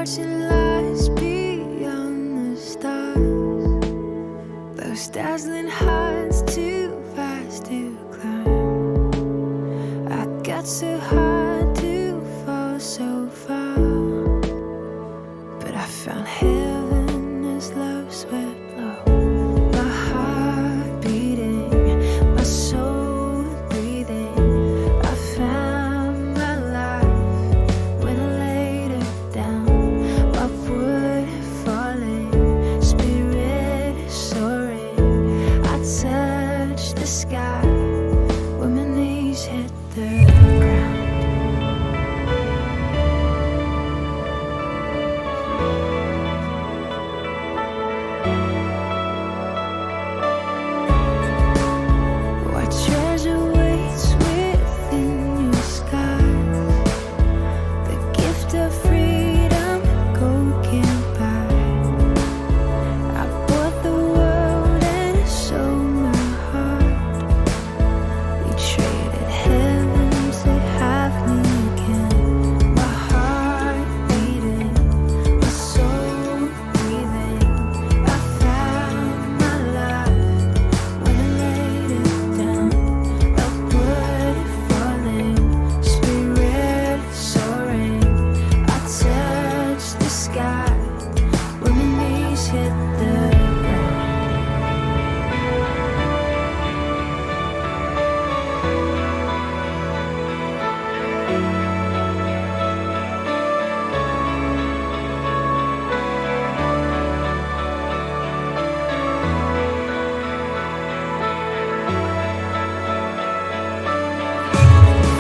watching lights beyond the stars. Those dazzling heights too fast to climb. I got so hard to fall so far, but I found heaven as love swept low. My heart beating, my soul breathing. I found my life when I laid it down. Upward falling, spirit soaring. I touched the sky when my knees hit the ground. What treasure waits within your skies? The gift of freedom gold can't buy. I bought the world and sold my heart. We traded heaven to have me again. My heart beating, my soul breathing. I found my life when I laid it down. Upward falling, spirit soaring. I touched the sky when my knees hit the ground.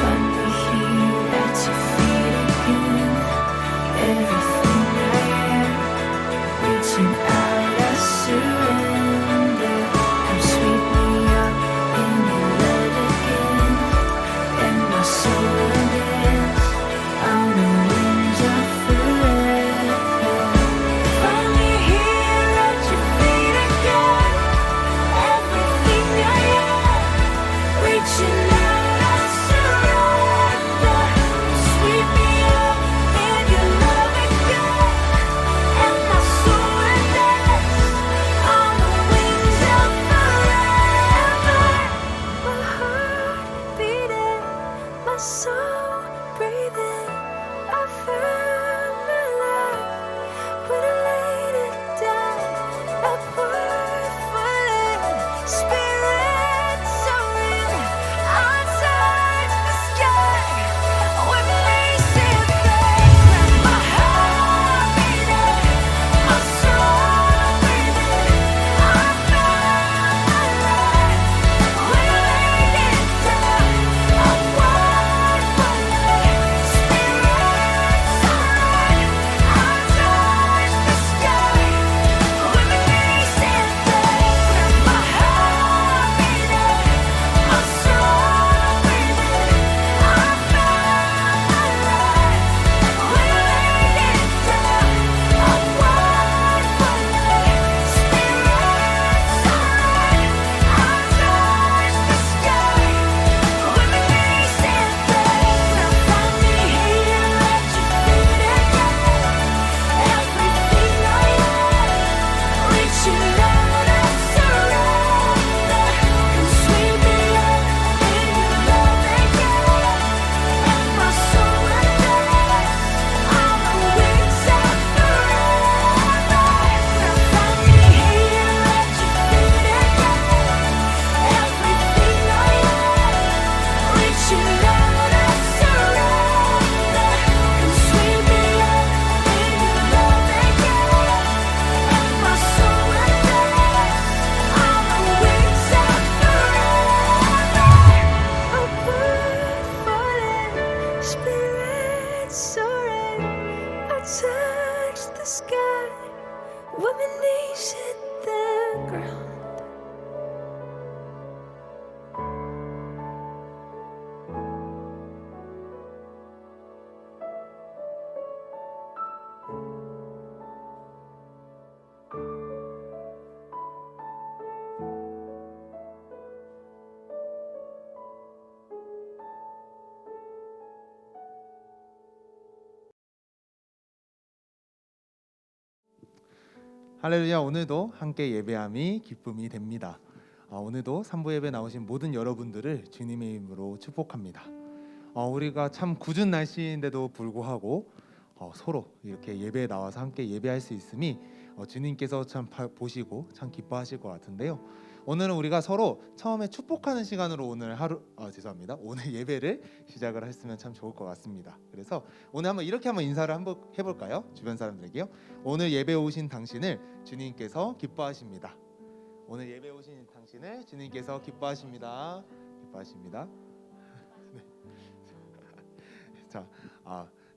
Finally here at your feet again. Everything I am, reaching out, I surrender. Come sweep me up in your love again, and my soul will dance on the wings of forever. Finally here at your feet again. Everything I am, reaching out, I surrender. Sweep me up in your love again, and my soul will dance on the wings of forever. My heart beating, my soul breathing. I found my life when I laid it down. Upward falling, spirit soaring. I touched the sky when my knees hit the ground. My heart beating, my soul breathing. I found my life when I laid it down. Upward 할렐루야. 오늘도 함께 예배함이 기쁨이 됩니다. 오늘도 3부 예배 나오신 모든 여러분들을 주님의 이름으로 축복합니다. 우리가 참 궂은 날씨인데도 불구하고 서로 이렇게 예배에 나와서 함께 예배할 수 있음이 주님께서 참 보시고 참 기뻐하실 것 같은데요. 오늘은 우리가 서로 처음에 축복하는 시간으로 오늘 오늘 예배를 시작을 했으면 참 좋을 것 같습니다. 그래서 오늘 한번 인사를 한번 해볼까요? 주변 사람들에게요. 오늘 예배 오신 당신을 주님께서 기뻐하십니다. 오늘 예배 오신 당신을 주님께서 기뻐하십니다. 기뻐하십니다. 자,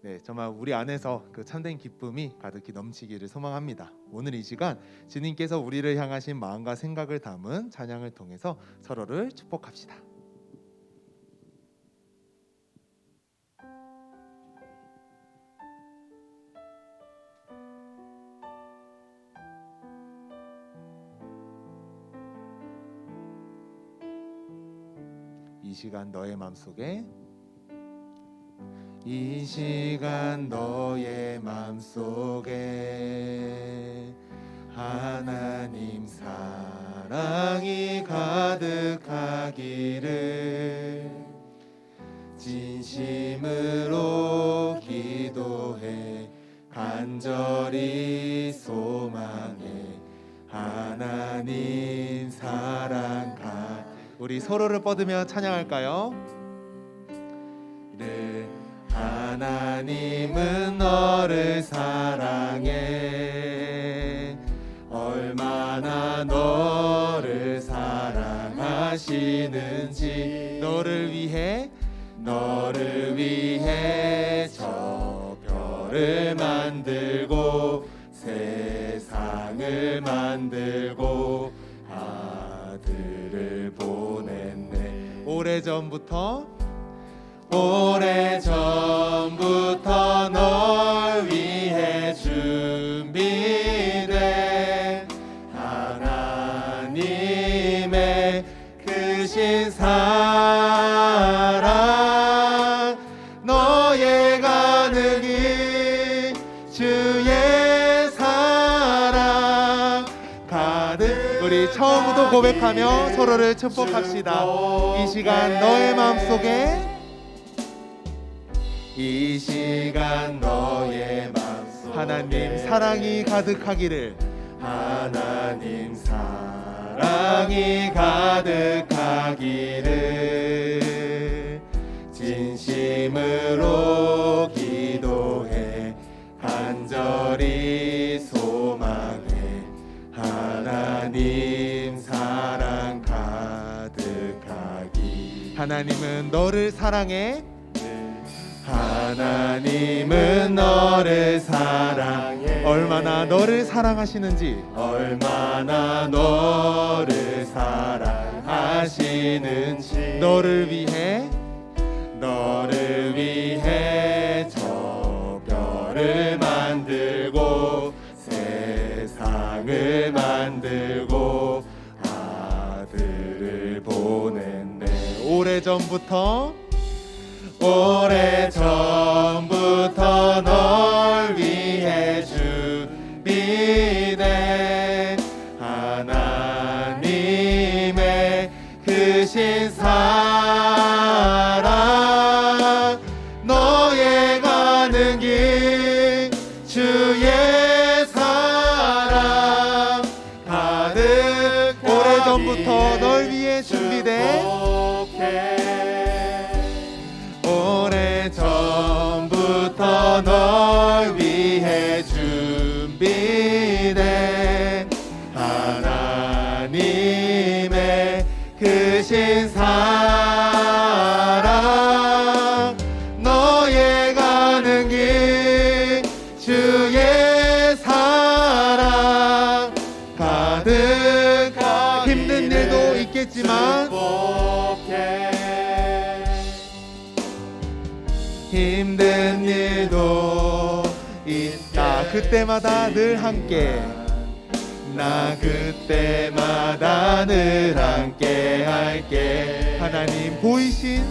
네, 정말 우리 안에서 그 참된 기쁨이 가득히 넘치기를 소망합니다. 오늘 이 시간 주님께서 우리를 향하신 마음과 생각을 담은 찬양을 통해서 서로를 축복합시다. 이 시간 너의 마음속에 이 시간 너의 맘속에 하나님 사랑이 가득하기를 진심으로 기도해 간절히 소망해 하나님 사랑 우리 서로를 뻗으며 찬양할까요? 하나님은 너를 사랑해 얼마나 너를 사랑하시는지 너를 위해 저 별을 만들고 세상을 만들고 아들을 보냈네. 오래전부터 널 위해 준비된 하나님의 크신 사랑 너의 가는 길 주의 사랑 가득 우리 처음부터 고백하며 서로를 축복합시다. 이 시간 너의 마음속에 이 시간 너의 마음속에 하나님 사랑이 가득하기를 하나님 사랑이 가득하기를 진심으로 기도해 간절히 소망해 하나님 사랑 가득하기 하나님은 너를 사랑해 하나님은 너를 사랑해 얼마나 너를 사랑하시는지 얼마나 너를 사랑하시는지 너를 위해 저 별을 만들고 세상을 만들고 아들을 보냈네. 오래전부터 널 위해 준비된 하나님의 크신 사랑 너의 가는 길 주의 사랑 가득 오래전부터 널 위해 준비된 오래전부터 널 위해 준비된 하나님의 크신 사랑 너의 가는 길 주의 사랑 가득하기 힘든 일도 있겠지만 힘든 일도 있다. 그때마다 늘 함께 나 그때마다 늘 함께 할게. 하나님 보이신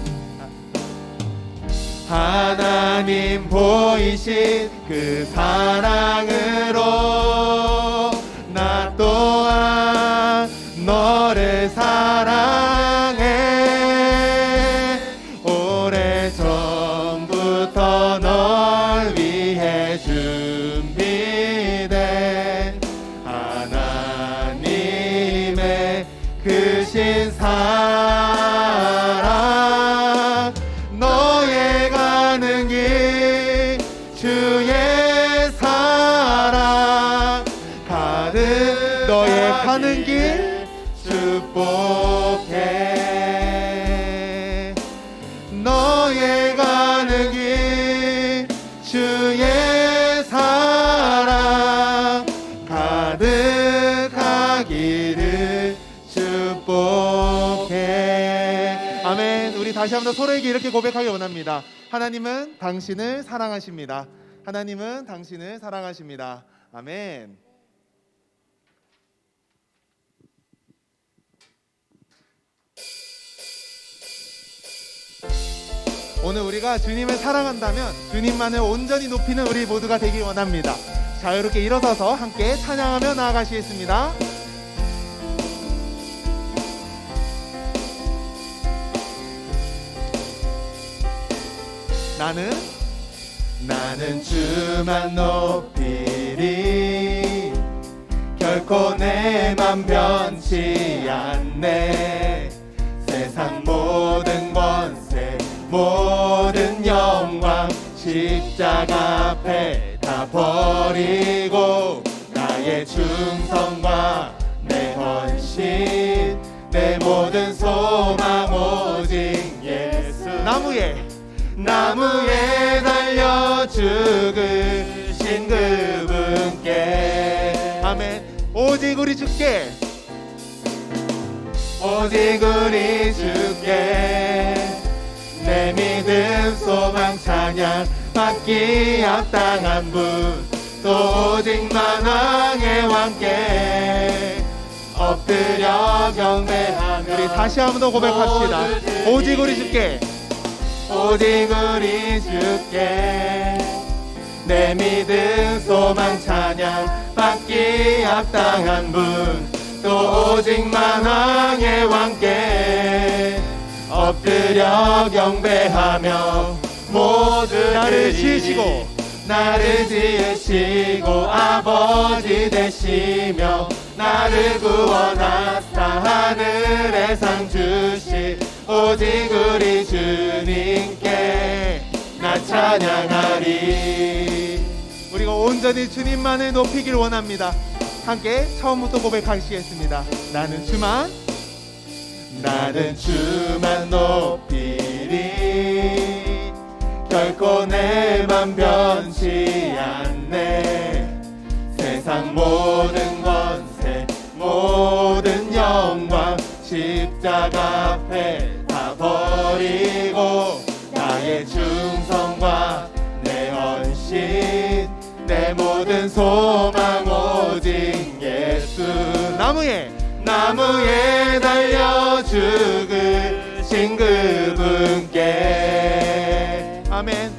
그 사랑으로 또한 너를 사랑해. 오래전부터 널 위해 준비된 하나님의 크신 사랑. 너의 가는 길 주의 사랑 가득 너의 가는 길 축복해. 너의 가는 길 주의 사랑 가득하기를 축복해. 아멘. 우리 다시 한번 서로에게 이렇게 고백하기 원합니다. 하나님은 당신을 사랑하십니다. 하나님은 당신을 사랑하십니다. 아멘. 오늘 우리가 주님을 사랑한다면 주님만을 온전히 높이는 우리 모두가 되길 원합니다. 자유롭게 일어서서 함께 찬양하며 나아가시겠습니다. 나는 주만 높이리. 결코 내 맘 변치 않네. 세상 모든 권세 모든 영광 십자가 앞에 다 버리고 나의 충성과 내 헌신 내 모든 소망 오직 예수. 나무에 달려 죽으신 그분께. 아멘. 오직 우리 주께 내 믿음 소망 찬양 받기 합당한 분 또 오직 만왕의 왕께 엎드려 경배하며. 우리 다시 한 번 더 고백합시다. 오직 우리 주께 내 믿음 소망 찬양 받기 합당한 분 또 오직 만왕의 왕께 엎드려 경배하며. 모두들이 나를 지으시고 아버지 되시며 나를 구원하사 하늘의 상 주시 오직 우리 주님께 나 찬양하리. 우리가 온전히 주님만을 높이길 원합니다. 함께 처음부터 고백하시겠습니다. 나는 주만 높이리. 결코 내 맘 변치 않네. 세상 모든 권세 모든 영광 십자가 앞에 다 버리고 나의 충성과 내 헌신 내 모든 소망 오직 예수. 나무에 달려 죽으신 그분께. 아멘.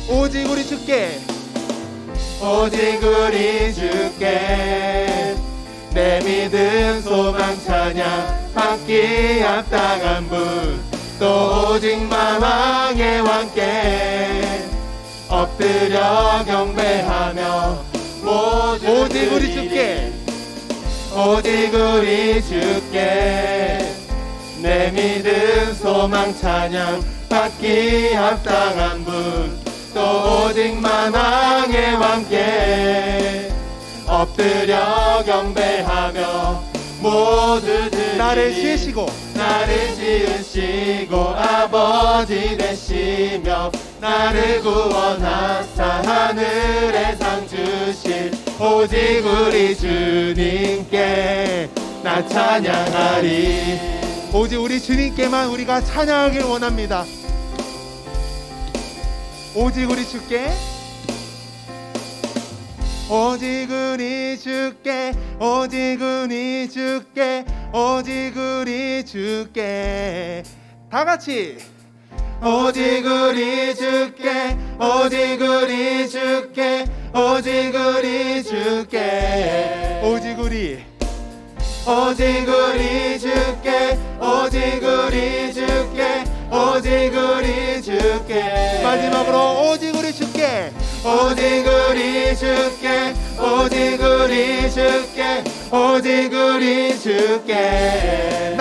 오직 우리 주께 내 믿음 소망 찬양 받기 합당한 분 또 오직 만왕의 왕께 엎드려 경배하며. 오직 우리 주께 내 믿음 소망 찬양 받기 합당한 분 또 오직 만왕의 왕께 엎드려 경배하며. 모두들이 나를 지으시고 아버지 되시며 나를 구원하사 하늘의 상 주실 오직 우리 주님께 나 찬양하리. 오직 우리 주님께만 우리가 찬양하길 원합니다. 오직 우리 주께 다 같이 오직 우리 주께 오직 우리 주께 마지막으로 오직 우리 주께 오직 우리 주께 오직 우리 주께 오직 우리 주께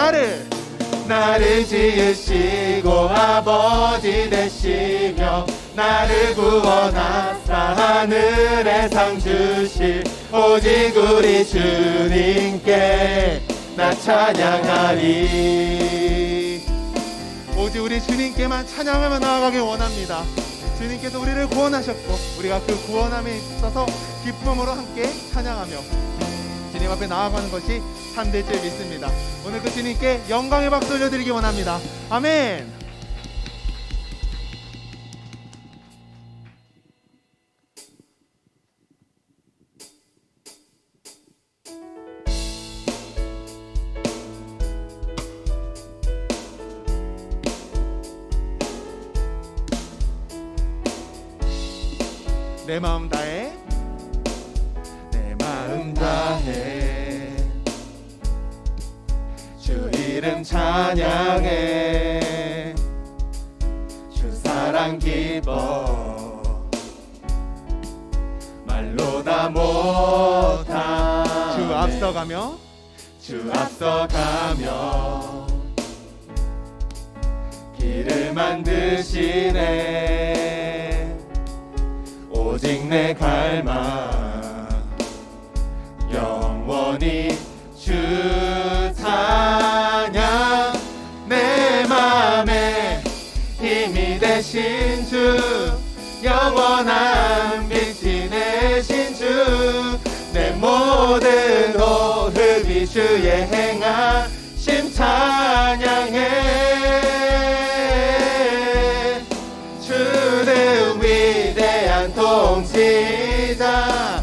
나를 지으시고 아버지 되시며 나를 구원하사 하늘의 상 주실 오직 우리 주님께 나 찬양하리. 오직 우리 주님께만 찬양하며 나아가길 원합니다. 주님께서 우리를 구원하셨고 우리가 그 구원함에 있어서 기쁨으로 함께 찬양하며 주님 앞에 나아가는 것이 참될 줄 믿습니다. 오늘 그 주님께 영광의 박수 올려드리기 원합니다. 아멘. 내 마음 다해 내 마음 다해 주 이름 찬양해 주 사랑 기뻐 말로 다 못하네. 주 앞서가며 길을 만드시네. 오직 내 갈망 영원히 주 찬양. 내 맘에 힘이 되신 주 영원한 빛이 되신 주 내 모든 호흡이 주의 행하심 찬양해. 주는 위대한 통치자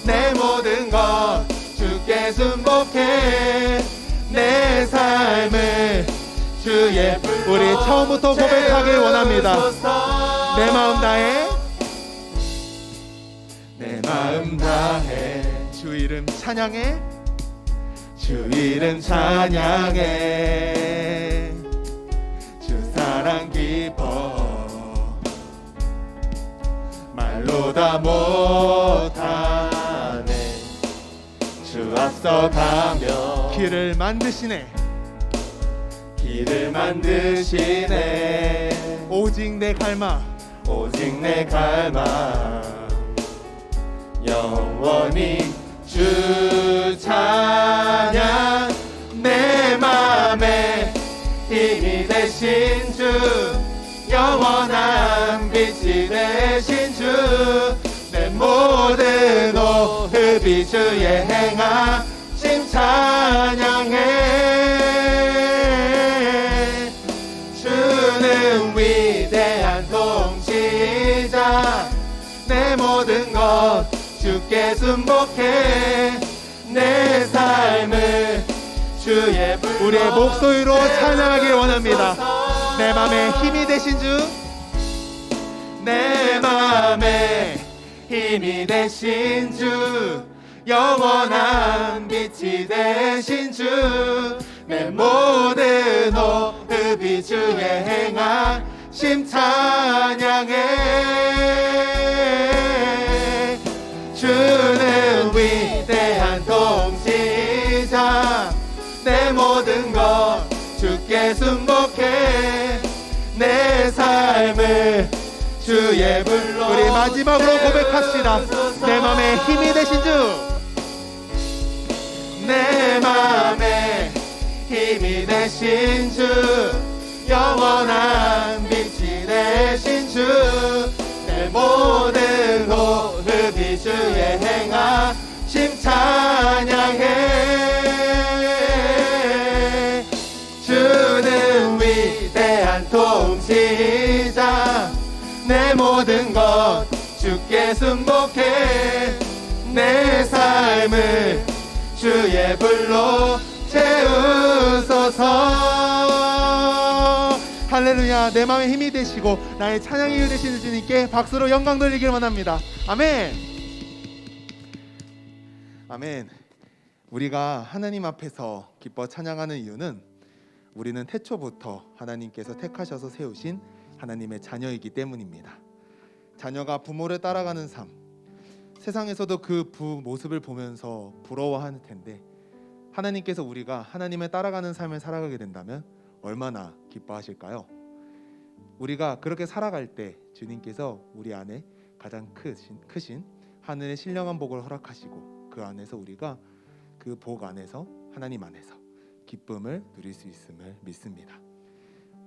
내 모든 것 주께 순복해. 내 삶을 주의 불로 우리 처음부터 고백하길 원합니다. 내 마음 다해 내 마음 다해 주 이름 찬양해 주 이름 찬양해. 주 사랑 기뻐 말로 다 못하네. 주 앞서가며 길을 만드시네. 길을 만드시네. 오직 내 갈망 오직 내 갈망 영원히 주 찬양. 내 맘에 힘이 되신 주 영원한 빛이 되신 주 내 모든 호흡이 주의 행하심 찬양해. 주는 위대한 통치자 내 모든 것 주께 순복해. 내 삶을 주의 불로 우리의 목소리로 찬양하길 원합니다. 내 맘에 힘이 되신 주 내 맘에 힘이 되신 주 영원한 빛이 되신 주 내 모든 호흡이 주의 행하심 찬양해. 주는 위대한 통치자 내 모든 것 주께 순복해. 내 삶을 주의 불로 우리 마지막으로 고백합시다. 내 맘에 힘이 되신 주 내 맘에 힘이 되신 주 영원한 빛이 되신 주 내 모든 호흡이 주의 행하심 찬양해. 주는 위대한 통치자 내 모든 것 주께 순복해. 내 삶을 주의 불로 채우소서. 할렐루야. 내 마음에 힘이 되시고 나의 찬양이 되시는 주님께 박수로 영광 돌리길 원합니다. 아멘. 아멘. 우리가 하나님 앞에서 기뻐 찬양하는 이유는 우리는 태초부터 하나님께서 택하셔서 세우신 하나님의 자녀이기 때문입니다. 자녀가 부모를 따라가는 삶, 세상에서도 그 모습을 보면서 부러워할 텐데 하나님께서 우리가 하나님을 따라가는 삶을 살아가게 된다면 얼마나 기뻐하실까요? 우리가 그렇게 살아갈 때 주님께서 우리 안에 가장 크신 하늘의 신령한 복을 허락하시고 그 안에서 우리가 그 복 안에서 하나님 안에서 기쁨을 누릴 수 있음을 믿습니다.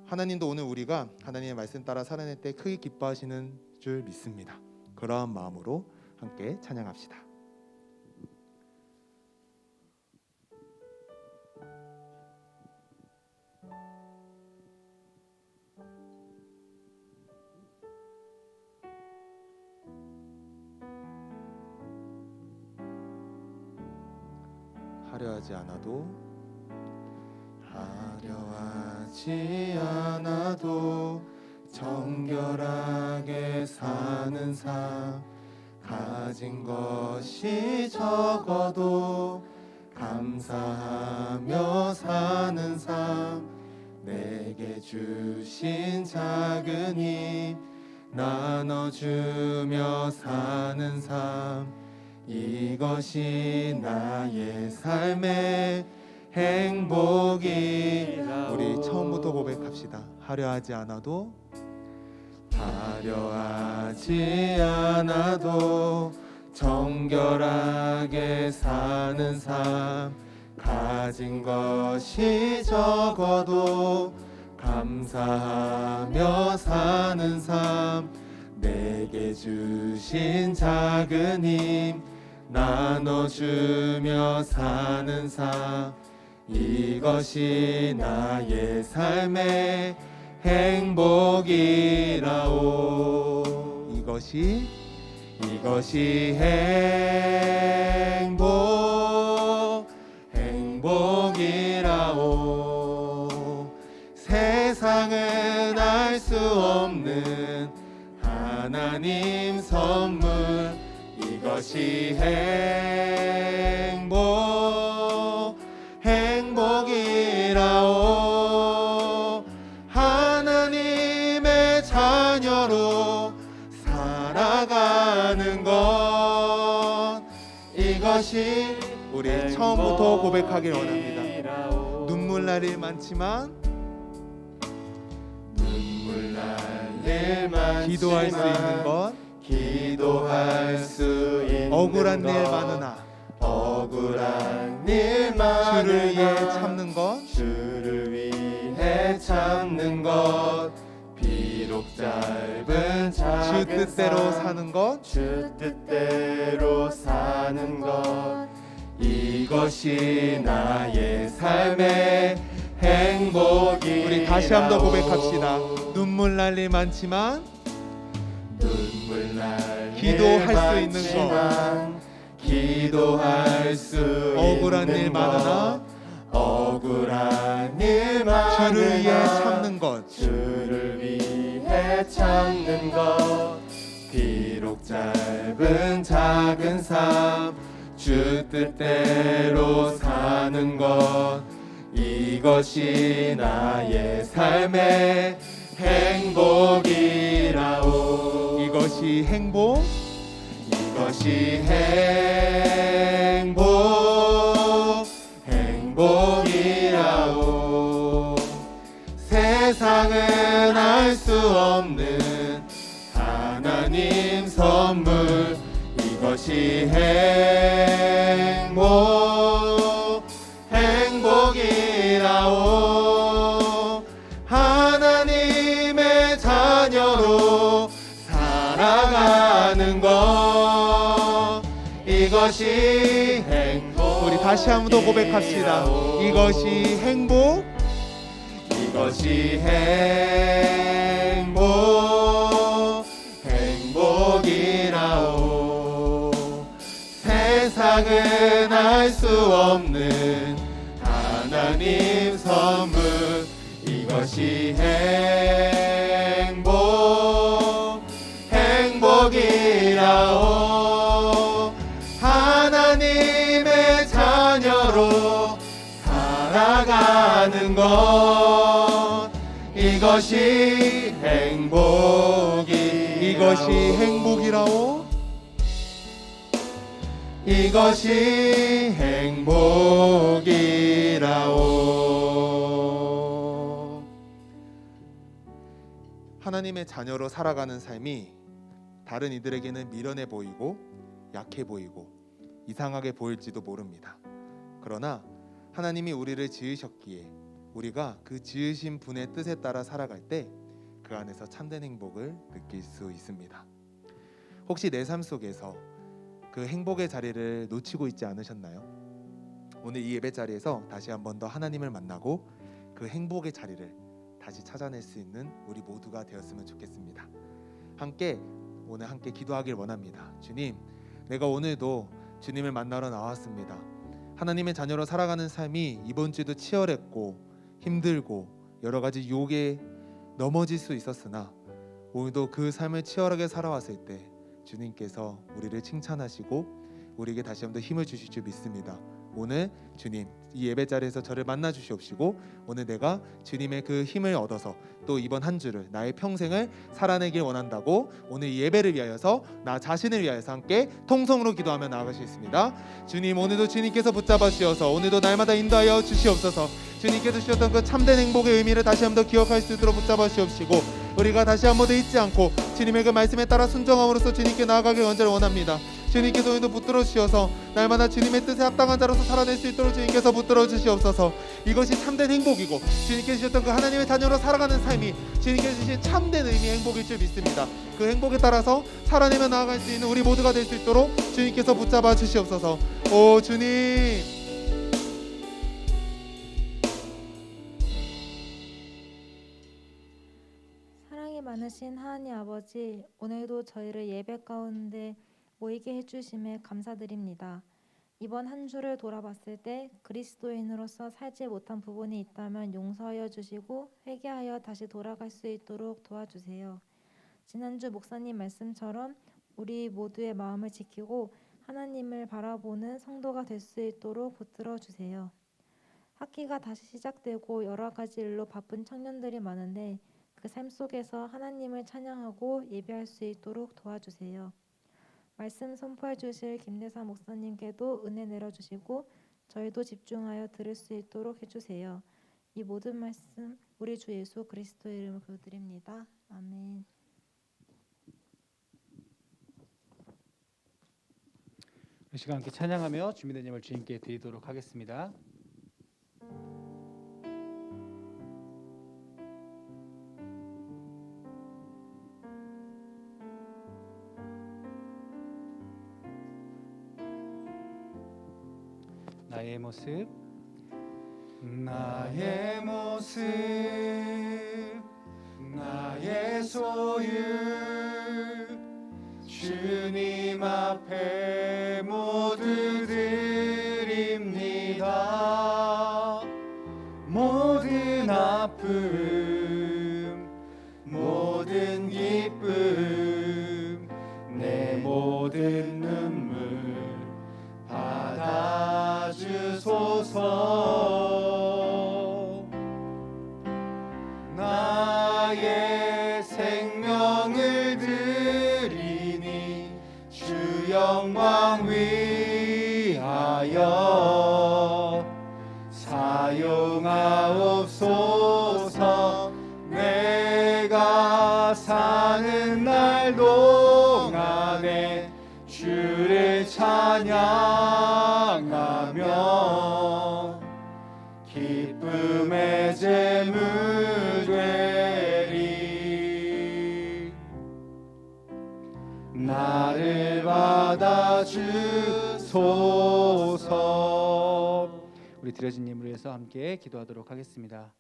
하나님도 오늘 우리가 하나님의 말씀 따라 살아낼 때 크게 기뻐하시는 줄 믿습니다. 그러한 마음으로 함께 찬양합시다. 하려하지 않아도 정결하게 사는 삶, 가진 것이 적어도 감사하며 사는 삶, 내게 주신 작은 힘 나눠주며 사는 삶, 이것이 나의 삶의 행복이라. 우리 처음부터 고백합시다. 하려하지 않아도 정결하게 사는 삶, 가진 것이 적어도 감사하며 사는 삶, 내게 주신 작은 힘 나눠주며 사는 삶, 이것이 나의 삶의 행복이라오. 이것이 행복이라오. 세상은 알 수 없는 하나님 선물, 이것이 행복이라오. 하나님의 자녀로 살아가는 것, 이것이 우리 처음부터 고백하길 원합니다. 눈물 날 일 많지만 기도할 수 있는 것, 억울한 일 많으나 주를 위해 참는 것, 비록 짧은 작은 주 뜻대로 사는 것, 이것이 나의 삶의 행복이. 우리 다시 한번 고백합시다. 눈물 날 일 많지만 기도할 수 있는 것, 억울한 일 많으나 주를 위해 참는 것, 비록 짧은 작은 삶, 주 뜻대로 사는 것, 이것이 나의 삶의 행복이라오. 이것이 행복이라오. 세상은 알 수 없는 하나님 선물, 이것이 행복이라오. 하나님의 자녀로 살아가는 것, 이것이 행복. 우리 다시 한 번 더 고백합시다. 이것이 행복이라오. 세상은 알 수 없는 하나님 선물, 이것이 행복이라오. 하나님의 자녀로 살아가는 것, 이것이 행복. 이것이 행복이라오. 이것이 행복이라오. 하나님의 자녀로 살아가는 삶이 다른 이들에게는 미련해 보이고 약해 보이고 이상하게 보일지도 모릅니다. 그러나 하나님이 우리를 지으셨기에 우리가 그 지으신 분의 뜻에 따라 살아갈 때 그 안에서 참된 행복을 느낄 수 있습니다. 혹시 내 삶 속에서 그 행복의 자리를 놓치고 있지 않으셨나요? 오늘 이 예배 자리에서 다시 한 번 더 하나님을 만나고 그 행복의 자리를 다시 찾아낼 수 있는 우리 모두가 되었으면 좋겠습니다. 오늘 함께 기도하길 원합니다. 주님, 내가 오늘도 주님을 만나러 나왔습니다. 하나님의 자녀로 살아가는 삶이 이번 주도 치열했고 힘들고 여러 가지 유혹에 넘어질 수 있었으나 오늘도 그 삶을 치열하게 살아왔을 때 주님께서 우리를 칭찬하시고 우리에게 다시 한번 더 힘을 주실 줄 믿습니다. 오늘 주님 이 예배 자리에서 저를 만나 주시옵시고 오늘 내가 주님의 그 힘을 얻어서 또 이번 한 주를 나의 평생을 살아내길 원한다고 오늘 이 예배를 위하여서 나 자신을 위하여서 함께 통성으로 기도하며 나아가시겠습니다. 주님, 오늘도 주님께서 붙잡아 주셔서 오늘도 날마다 인도하여 주시옵소서. 주님께서 주셨던 그 참된 행복의 의미를 다시 한번 더 기억할 수 있도록 붙잡아 주시옵시고 우리가 다시 한번 더 잊지 않고 주님의 그 말씀에 따라 순종함으로써 주님께 나아가길 간절히 원합니다. 주님께서 오늘도 붙들어 주셔서 날마다 주님의 뜻에 합당한 자로서 살아낼 수 있도록 주님께서 붙들어 주시옵소서. 이것이 참된 행복이고 주님께서 주셨던 그 하나님의 자녀로 살아가는 삶이 주님께서 주신 참된 의미의 행복일 줄 믿습니다. 그 행복에 따라서 살아내며 나아갈 수 있는 우리 모두가 될 수 있도록 주님께서 붙잡아 주시옵소서. 오 주님, 사랑이 많으신 하나님 아버지, 오늘도 저희를 예배 가운데 모이게 해주심에 감사드립니다. 이번 한 주를 돌아봤을 때 그리스도인으로서 살지 못한 부분이 있다면 용서하여 주시고 회개하여 다시 돌아갈 수 있도록 도와주세요. 지난주 목사님 말씀처럼 우리 모두의 마음을 지키고 하나님을 바라보는 성도가 될 수 있도록 붙들어 주세요. 학기가 다시 시작되고 여러 가지 일로 바쁜 청년들이 많은데 그 삶 속에서 하나님을 찬양하고 예배할 수 있도록 도와주세요. 말씀 선포해 주실 김대사 목사님께도 은혜 내려주시고 저희도 집중하여 들을 수 있도록 해주세요. 이 모든 말씀 우리 주 예수 그리스도의 이름으로 기도드립니다. 아멘. 이 시간 함께 찬양하며 준비된 예물 주님께 드리도록 하겠습니다. 나의 모습, 나의 모습, 나의 소유, 주님 앞에 모두 드립니다. 모든 아픔, 모든 기쁨, 내 모든 눈물 받아주소서. 나의 생명을 드리니 주 영광 위하여 사용하옵소서. 내가 사는 날 동안에 주를 찬양하며 기쁨의 제물 되리. 나를 받아주소서. 우리 드려진 예물을 위해서 함께 기도하도록 하겠습니다.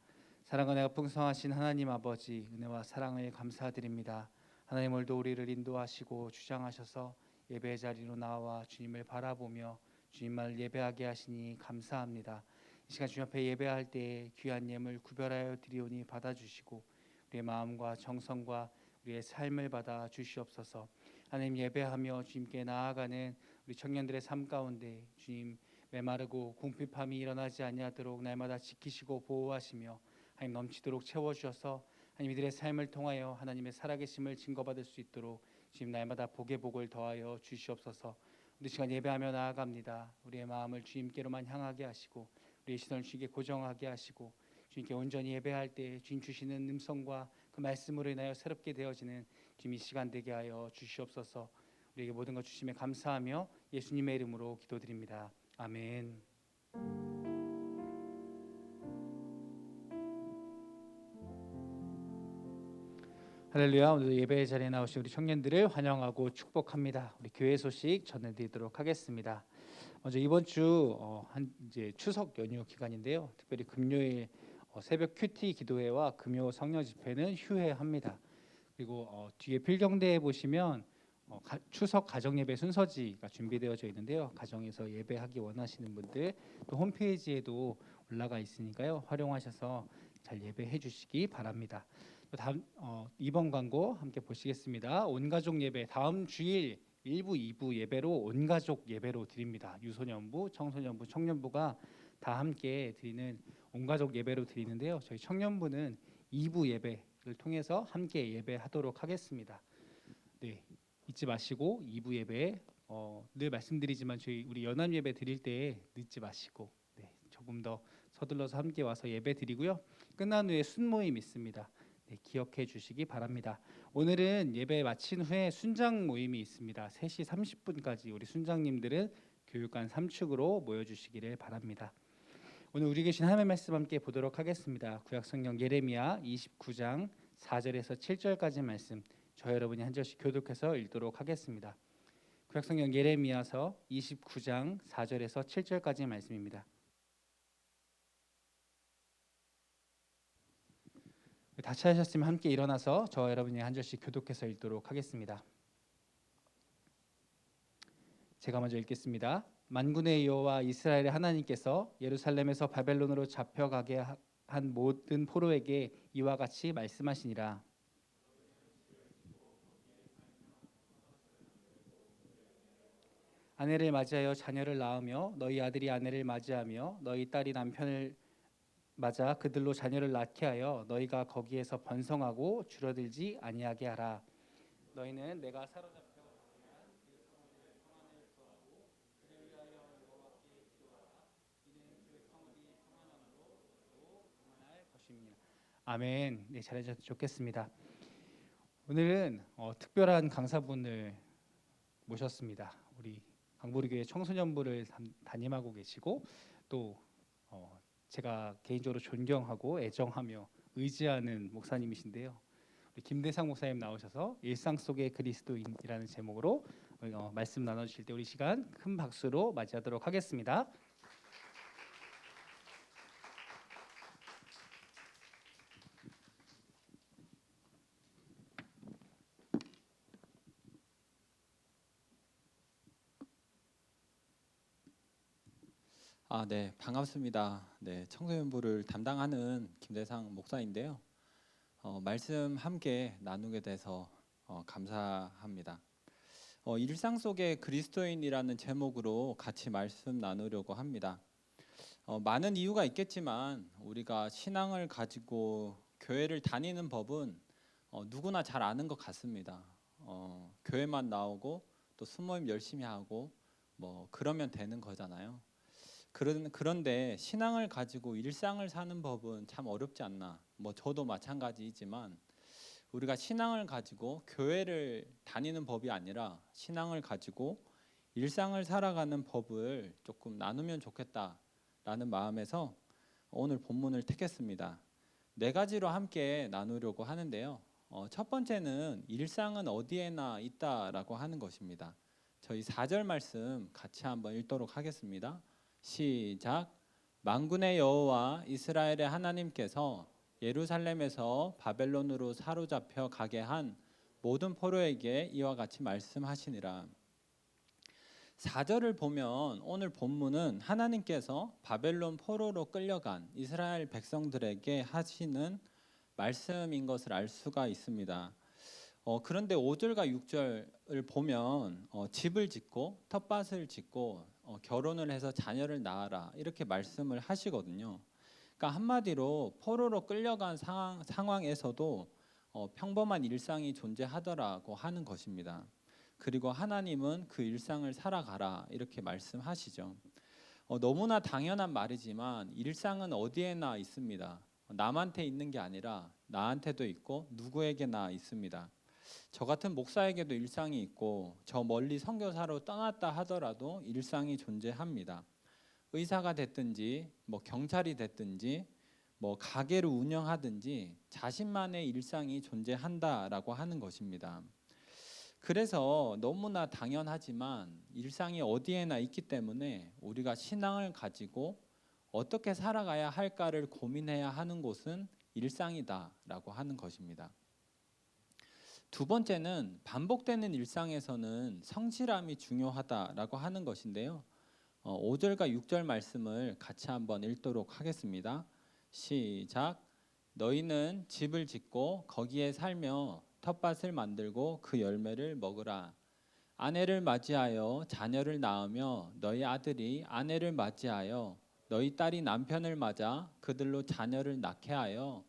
사랑과 은혜가 풍성하신 하나님 아버지, 은혜와 사랑을 감사드립니다. 하나님, 오늘도 우리를 인도하시고 주장하셔서 예배 자리로 나와 주님을 바라보며 주님만을 예배하게 하시니 감사합니다. 이 시간 주님 앞에 예배할 때에 귀한 예물 구별하여 드리오니 받아주시고 우리의 마음과 정성과 우리의 삶을 받아 주시옵소서. 하나님, 예배하며 주님께 나아가는 우리 청년들의 삶 가운데 주님 메마르고 궁핍함이 일어나지 아니하도록 날마다 지키시고 보호하시며 하나님 넘치도록 채워주셔서 하나님 이들의 삶을 통하여 하나님의 살아계심을 증거받을 수 있도록 주님 날마다 복의 복을 더하여 주시옵소서. 우리 시간 예배하며 나아갑니다. 우리의 마음을 주님께로만 향하게 하시고 우리의 시선을 주님께 고정하게 하시고 주님께 온전히 예배할 때 주님 주시는 음성과 그 말씀으로 인하여 새롭게 되어지는 주님 이 시간 되게 하여 주시옵소서. 우리에게 모든 것 주심에 감사하며 예수님의 이름으로 기도드립니다. 아멘. 할렐루야. 오늘 예배의 자리에 나오신 우리 청년들을 환영하고 축복합니다. 우리 교회 소식 전해드리도록 하겠습니다. 먼저 이번 주 이제 추석 연휴 기간인데요. 특별히 금요일 새벽 큐티 기도회와 금요 성령 집회는 휴회합니다. 그리고 뒤에 필경대에 보시면 추석 가정 예배 순서지가 준비되어져 있는데요. 가정에서 예배하기 원하시는 분들 또 홈페이지에도 올라가 있으니까요. 활용하셔서 잘 예배해 주시기 바랍니다. 또 다음 2번 광고 함께 보시겠습니다. 온가족 예배 다음 주일 1부, 2부 예배로 온가족 예배로 드립니다. 유소년부, 청소년부, 청년부가 다 함께 드리는 온가족 예배로 드리는데요. 저희 청년부는 2부 예배를 통해서 함께 예배하도록 하겠습니다. 네, 잊지 마시고 2부 예배 늘 말씀드리지만 우리 연합 예배 드릴 때 늦지 마시고 조금 더 서둘러서 함께 와서 예배 드리고요. 끝난 후에 순모임 있습니다. 기억해 주시기 바랍니다. 오늘은 예배 마친 후에 순장 모임이 있습니다. 3시 30분까지 우리 순장님들은 교육관 3축으로 모여주시기를 바랍니다. 오늘 우리 계신 하나님의 말씀 함께 보도록 하겠습니다. 구약성경 예레미야 29장 4절에서 7절까지 말씀 저 여러분이 한 절씩 교독해서 읽도록 하겠습니다. 구약성경 예레미야서 29장 4절에서 7절까지 말씀입니다. 다 찾으셨으면 함께 일어나서 저와 여러분이 한 절씩 교독해서 읽도록 하겠습니다. 제가 먼저 읽겠습니다. 만군의 여호와 이스라엘의 하나님께서 예루살렘에서 바벨론으로 잡혀가게 한 모든 포로에게 이와 같이 말씀하시니라. 아내를 맞이하여 자녀를 낳으며 너희 아들이 아내를 맞이하며 너희 딸이 남편을 맞아 그들로 자녀를 낳게 하여 너희가 거기에서 번성하고 줄어들지 아니하게 하라. 너희는 내가 사로잡혀 아멘. 네, 잘해주셔서 좋겠습니다. 오늘은 특별한 강사분을 모셨습니다. 우리 강보리교회 청소년부를 담임하고 계시고 또 제가 개인적으로 존경하고 애정하며 의지하는 목사님이신데요. 우리 김대상 목사님 나오셔서 일상 속의 그리스도인이라는 제목으로 말씀 나눠주실 때 우리 시간 큰 박수로 맞이하도록 하겠습니다. 네, 반갑습니다. 네, 청소년부를 담당하는 김대상 목사인데요. 말씀 함께 나누게 돼서 감사합니다. 일상 속의 그리스도인이라는 제목으로 같이 말씀 나누려고 합니다. 많은 이유가 있겠지만 우리가 신앙을 가지고 교회를 다니는 법은 누구나 잘 아는 것 같습니다. 교회만 나오고 또 순모임 열심히 하고 뭐 그러면 되는 거잖아요. 그런데 신앙을 가지고 일상을 사는 법은 참 어렵지 않나. 뭐 저도 마찬가지이지만 우리가 신앙을 가지고 교회를 다니는 법이 아니라 신앙을 가지고 일상을 살아가는 법을 조금 나누면 좋겠다라는 마음에서 오늘 본문을 택했습니다. 4가지로 함께 나누려고 하는데요. 첫 번째는 일상은 어디에나 있다라고 하는 것입니다. 저희 4절 말씀 같이 한번 읽도록 하겠습니다. 시작. 만군의 여호와 이스라엘의 하나님께서 예루살렘에서 바벨론으로 사로잡혀 가게 한 모든 포로에게 이와 같이 말씀하시니라. 4절을 보면 오늘 본문은 하나님께서 바벨론 포로로 끌려간 이스라엘 백성들에게 하시는 말씀인 것을 알 수가 있습니다. 그런데 5절과 6절을 보면 집을 짓고 텃밭을 짓고 결혼을 해서 자녀를 낳아라 이렇게 말씀을 하시거든요. 그러니까 한마디로 포로로 끌려간 상황에서도 평범한 일상이 존재하더라고 하는 것입니다. 그리고 하나님은 그 일상을 살아가라 이렇게 말씀하시죠. 너무나 당연한 말이지만 일상은 어디에나 있습니다. 남한테 있는 게 아니라 나한테도 있고 누구에게나 있습니다. 저 같은 목사에게도 일상이 있고 저 멀리 선교사로 떠났다 하더라도 일상이 존재합니다. 의사가 됐든지 경찰이 됐든지 가게를 운영하든지 자신만의 일상이 존재한다라고 하는 것입니다. 그래서 너무나 당연하지만 일상이 어디에나 있기 때문에 우리가 신앙을 가지고 어떻게 살아가야 할까를 고민해야 하는 곳은 일상이다라고 하는 것입니다. 두 번째는 반복되는 일상에서는 성실함이 중요하다라고 하는 것인데요. 5절과 6절 말씀을 같이 한번 읽도록 하겠습니다. 시작. 너희는 집을 짓고 거기에 살며 텃밭을 만들고 그 열매를 먹으라. 아내를 맞이하여 자녀를 낳으며 너희 아들이 아내를 맞이하여 너희 딸이 남편을 맞아 그들로 자녀를 낳게 하여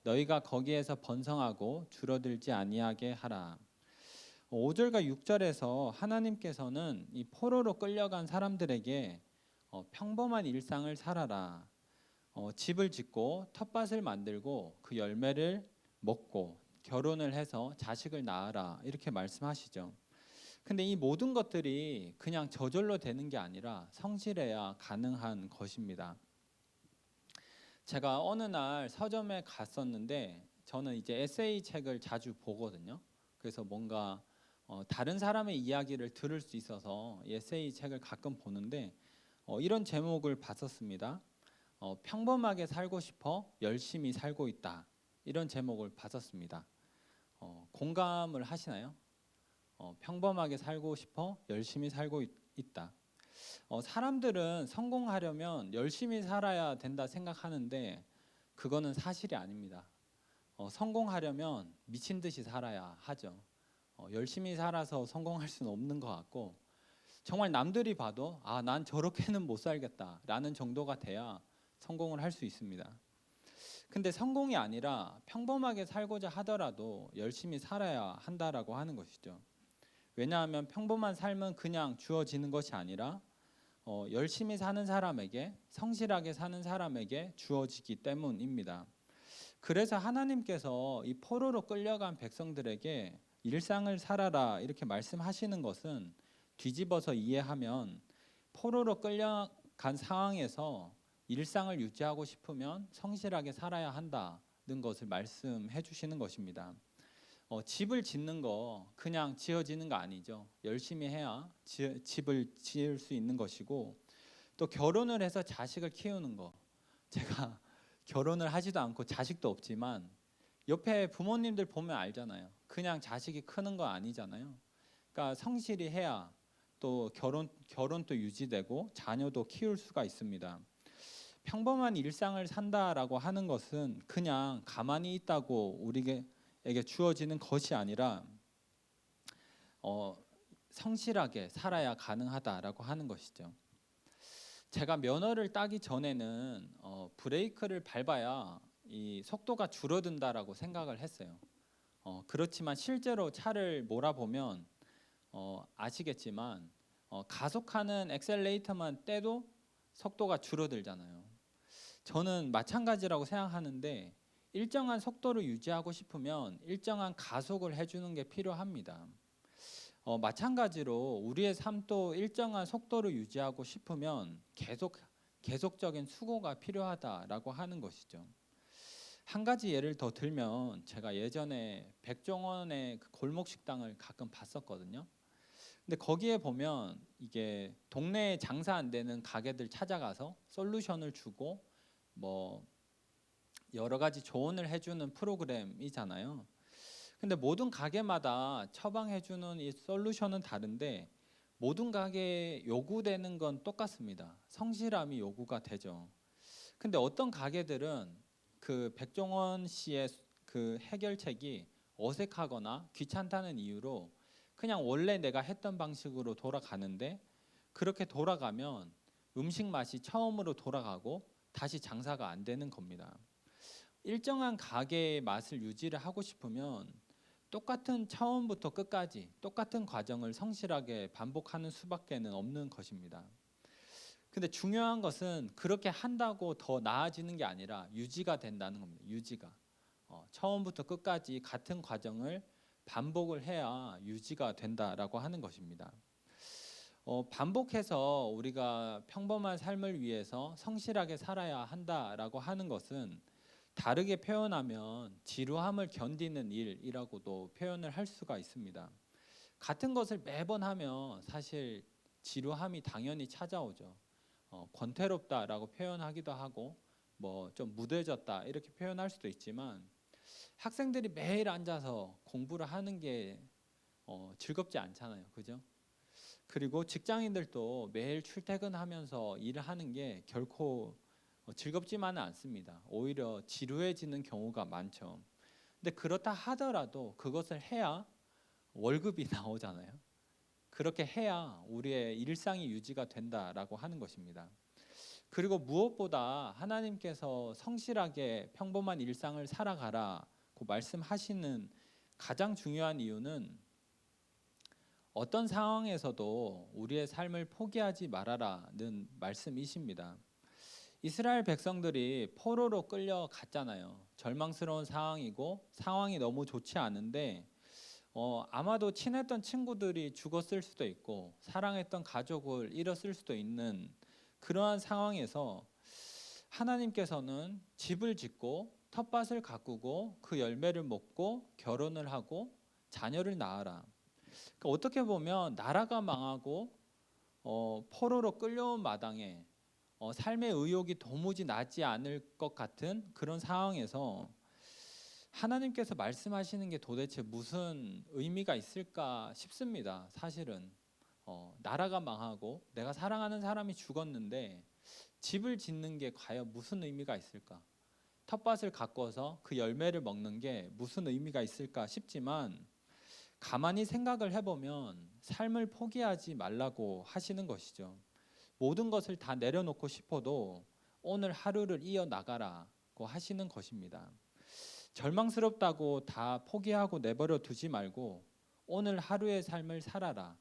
너희가 거기에서 번성하고 줄어들지 아니하게 하라. 5절과 6절에서 하나님께서는 이 포로로 끌려간 사람들에게 평범한 일상을 살아라. 집을 짓고 텃밭을 만들고 그 열매를 먹고 결혼을 해서 자식을 낳아라 이렇게 말씀하시죠. 근데 이 모든 것들이 그냥 저절로 되는 게 아니라 성실해야 가능한 것입니다. 제가 어느 날 서점에 갔었는데 저는 이제 에세이 책을 자주 보거든요. 그래서 뭔가 다른 사람의 이야기를 들을 수 있어서 에세이 책을 가끔 보는데 이런 제목을 봤었습니다. 평범하게 살고 싶어 열심히 살고 있다. 이런 제목을 봤었습니다. 공감을 하시나요? 평범하게 살고 싶어 열심히 살고 있다. 사람들은 성공하려면 열심히 살아야 된다 생각하는데 그거는 사실이 아닙니다. 성공하려면 미친 듯이 살아야 하죠. 열심히 살아서 성공할 수는 없는 것 같고 정말 남들이 봐도 난 저렇게는 못 살겠다라는 정도가 돼야 성공을 할 수 있습니다. 근데 성공이 아니라 평범하게 살고자 하더라도 열심히 살아야 한다라고 하는 것이죠. 왜냐하면 평범한 삶은 그냥 주어지는 것이 아니라 열심히 사는 사람에게, 성실하게 사는 사람에게 주어지기 때문입니다. 그래서 하나님께서 이 포로로 끌려간 백성들에게 일상을 살아라 이렇게 말씀하시는 것은 뒤집어서 이해하면 포로로 끌려간 상황에서 일상을 유지하고 싶으면 성실하게 살아야 한다는 것을 말씀해 주시는 것입니다. 집을 짓는 거 그냥 지어지는 거 아니죠. 열심히 해야 집을 지을 수 있는 것이고, 또 결혼을 해서 자식을 키우는 거, 제가 결혼을 하지도 않고 자식도 없지만 옆에 부모님들 보면 알잖아요. 그냥 자식이 크는 거 아니잖아요. 그러니까 성실히 해야 또 결혼도 유지되고 자녀도 키울 수가 있습니다. 평범한 일상을 산다라고 하는 것은 그냥 가만히 있다고 우리에게 주어지는 것이 아니라 성실하게 살아야 가능하다라고 하는 것이죠. 제가 면허를 따기 전에는 브레이크를 밟아야 이 속도가 줄어든다라고 생각을 했어요. 그렇지만 실제로 차를 몰아보면 아시겠지만 가속하는 엑셀레이터만 떼도 속도가 줄어들잖아요. 저는 마찬가지라고 생각하는데 일정한 속도를 유지하고 싶으면 일정한 가속을 해주는 게 필요합니다. 마찬가지로 우리의 삶도 일정한 속도를 유지하고 싶으면 계속적인 수고가 필요하다라고 하는 것이죠. 한 가지 예를 더 들면 제가 예전에 백종원의 그 골목 식당을 가끔 봤었거든요. 근데 거기에 보면 이게 동네에 장사 안 되는 가게들 찾아가서 솔루션을 주고 여러 가지 조언을 해주는 프로그램이잖아요. 근데 모든 가게마다 처방해주는 이 솔루션은 다른데 모든 가게에 요구되는 건 똑같습니다. 성실함이 요구가 되죠. 근데 어떤 가게들은 그 백종원 씨의 그 해결책이 어색하거나 귀찮다는 이유로 그냥 원래 내가 했던 방식으로 돌아가는데, 그렇게 돌아가면 음식 맛이 처음으로 돌아가고 다시 장사가 안 되는 겁니다. 일정한 가게의 맛을 유지를 하고 싶으면 똑같은 처음부터 끝까지 똑같은 과정을 성실하게 반복하는 수밖에는 없는 것입니다. 근데 중요한 것은 그렇게 한다고 더 나아지는 게 아니라 유지가 된다는 겁니다. 유지가. 처음부터 끝까지 같은 과정을 반복을 해야 유지가 된다라고 하는 것입니다. 반복해서 우리가 평범한 삶을 위해서 성실하게 살아야 한다라고 하는 것은 다르게 표현하면 지루함을 견디는 일이라고도 표현을 할 수가 있습니다. 같은 것을 매번 하면 사실 지루함이 당연히 찾아오죠. 권태롭다라고 표현하기도 하고 뭐 좀 무뎌졌다 이렇게 표현할 수도 있지만 학생들이 매일 앉아서 공부를 하는 게 즐겁지 않잖아요. 그죠? 그리고 직장인들도 매일 출퇴근하면서 일을 하는 게 결코 즐겁지만은 않습니다. 오히려 지루해지는 경우가 많죠. 근데 그렇다 하더라도 그것을 해야 월급이 나오잖아요. 그렇게 해야 우리의 일상이 유지가 된다라고 하는 것입니다. 그리고 무엇보다 하나님께서 성실하게 평범한 일상을 살아가라고 말씀하시는 가장 중요한 이유는 어떤 상황에서도 우리의 삶을 포기하지 말아라는 말씀이십니다. 이스라엘 백성들이 포로로 끌려갔잖아요. 절망스러운 상황이고 상황이 너무 좋지 않은데 아마도 친했던 친구들이 죽었을 수도 있고 사랑했던 가족을 잃었을 수도 있는 그러한 상황에서 하나님께서는 집을 짓고 텃밭을 가꾸고 그 열매를 먹고 결혼을 하고 자녀를 낳아라. 그러니까 어떻게 보면 나라가 망하고 포로로 끌려온 마당에 삶의 의욕이 도무지 나지 않을 것 같은 그런 상황에서 하나님께서 말씀하시는 게 도대체 무슨 의미가 있을까 싶습니다. 사실은 나라가 망하고 내가 사랑하는 사람이 죽었는데 집을 짓는 게 과연 무슨 의미가 있을까? 텃밭을 가꿔서 그 열매를 먹는 게 무슨 의미가 있을까 싶지만 가만히 생각을 해보면 삶을 포기하지 말라고 하시는 것이죠. 모든 것을 다 내려놓고 싶어도 오늘 하루를 이어나가라고 하시는 것입니다. 절망스럽다고 다 포기하고 내버려 두지 말고 오늘 하루의 삶을 살아라.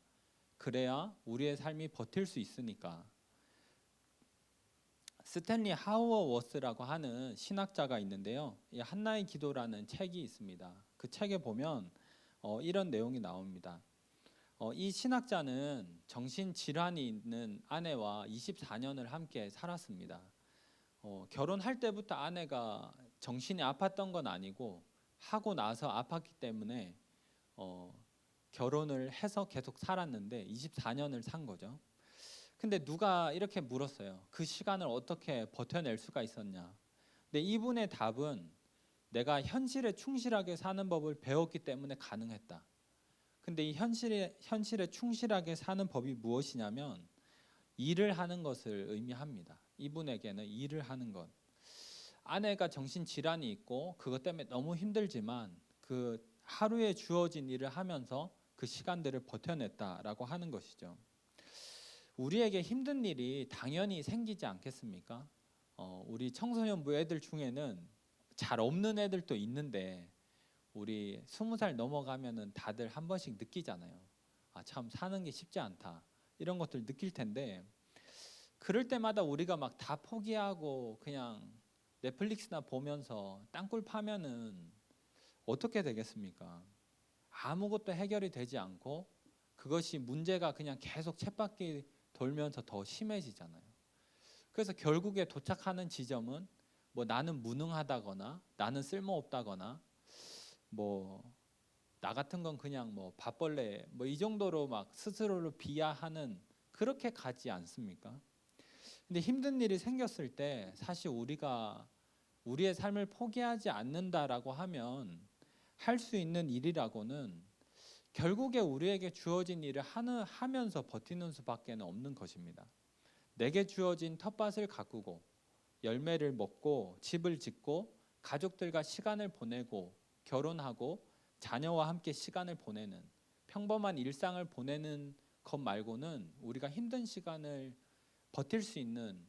그래야 우리의 삶이 버틸 수 있으니까. 스탠리 하우어워스라고 하는 신학자가 있는데요. 이 한나의 기도라는 책이 있습니다. 그 책에 보면 이런 내용이 나옵니다. 이 신학자는 정신질환이 있는 아내와 24년을 함께 살았습니다. 결혼할 때부터 아내가 정신이 아팠던 건 아니고 하고 나서 아팠기 때문에 결혼을 해서 계속 살았는데 24년을 산 거죠. 근데 누가 이렇게 물었어요. 그 시간을 어떻게 버텨낼 수가 있었냐. 근데 이분의 답은 내가 현실에 충실하게 사는 법을 배웠기 때문에 가능했다. 근데 이 현실에 충실하게 사는 법이 무엇이냐면 일을 하는 것을 의미합니다. 이분에게는 일을 하는 것. 아내가 정신질환이 있고 그것 때문에 너무 힘들지만 그 하루에 주어진 일을 하면서 그 시간들을 버텨냈다라고 하는 것이죠. 우리에게 힘든 일이 당연히 생기지 않겠습니까? 우리 청소년부 애들 중에는 잘 없는 애들도 있는데 우리 20살 넘어가면은 다들 한 번씩 느끼잖아요. 참 사는 게 쉽지 않다. 이런 것들 느낄 텐데 그럴 때마다 우리가 막 다 포기하고 그냥 넷플릭스나 보면서 땅굴 파면은 어떻게 되겠습니까? 아무것도 해결이 되지 않고 그것이 문제가 그냥 계속 쳇바퀴 돌면서 더 심해지잖아요. 그래서 결국에 도착하는 지점은 뭐 나는 무능하다거나 나는 쓸모없다거나 뭐 나 같은 건 그냥 뭐 밥벌레 뭐 이 정도로 막 스스로를 비하하는 그렇게 가지 않습니까? 근데 힘든 일이 생겼을 때 사실 우리가 우리의 삶을 포기하지 않는다라고 하면 할 수 있는 일이라고는 결국에 우리에게 주어진 일을 하면서 버티는 수밖에 없는 것입니다. 내게 주어진 텃밭을 가꾸고 열매를 먹고 집을 짓고 가족들과 시간을 보내고 결혼하고 자녀와 함께 시간을 보내는 평범한 일상을 보내는 것 말고는 우리가 힘든 시간을 버틸 수 있는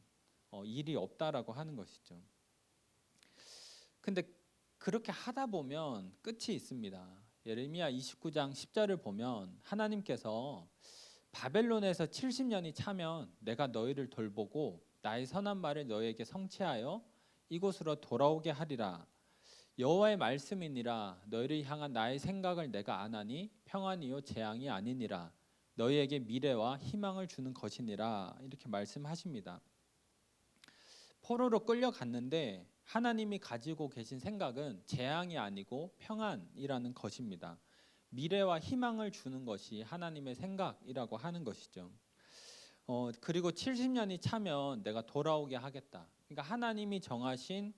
일이 없다라고 하는 것이죠. 근데 그렇게 하다 보면 끝이 있습니다. 예레미야 29장 10절을 보면 하나님께서 바벨론에서 70년이 차면 내가 너희를 돌보고 나의 선한 말을 너희에게 성취하여 이곳으로 돌아오게 하리라. 여호와의 말씀이니라. 너희를 향한 나의 생각을 내가 아나니 평안이요 재앙이 아니니라. 너희에게 미래와 희망을 주는 것이니라. 이렇게 말씀하십니다. 포로로 끌려갔는데 하나님이 가지고 계신 생각은 재앙이 아니고 평안이라는 것입니다. 미래와 희망을 주는 것이 하나님의 생각이라고 하는 것이죠. 그리고 70년이 차면 내가 돌아오게 하겠다. 그러니까 하나님이 정하신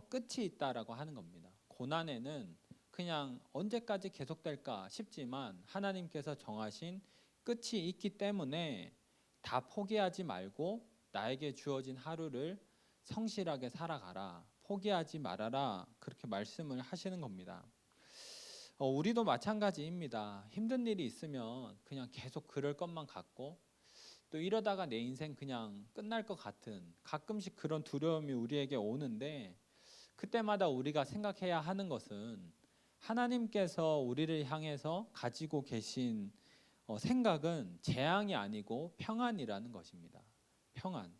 끝이 있다라고 하는 겁니다. 고난에는 그냥 언제까지 계속될까 싶지만 하나님께서 정하신 끝이 있기 때문에 다 포기하지 말고 나에게 주어진 하루를 성실하게 살아가라. 포기하지 말아라. 그렇게 말씀을 하시는 겁니다. 우리도 마찬가지입니다. 힘든 일이 있으면 그냥 계속 그럴 것만 같고 또 이러다가 내 인생 그냥 끝날 것 같은 가끔씩 그런 두려움이 우리에게 오는데 그때마다 우리가 생각해야 하는 것은 하나님께서 우리를 향해서 가지고 계신 생각은 재앙이 아니고 평안이라는 것입니다. 평안.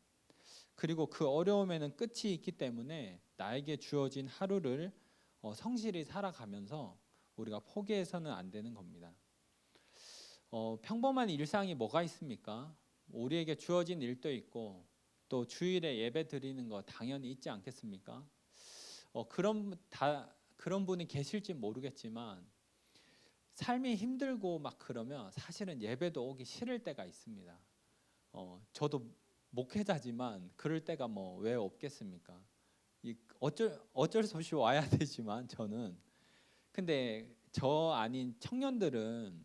그리고 그 어려움에는 끝이 있기 때문에 나에게 주어진 하루를 성실히 살아가면서 우리가 포기해서는 안 되는 겁니다. 평범한 일상이 뭐가 있습니까? 우리에게 주어진 일도 있고 또 주일에 예배 드리는 거 당연히 있지 않겠습니까? 그런 분이 계실지 모르겠지만 삶이 힘들고 막 그러면 사실은 예배도 오기 싫을 때가 있습니다. 저도 목회자지만 그럴 때가 뭐 왜 없겠습니까? 어쩔 수 없이 와야 되지만 저는 근데 저 아닌 청년들은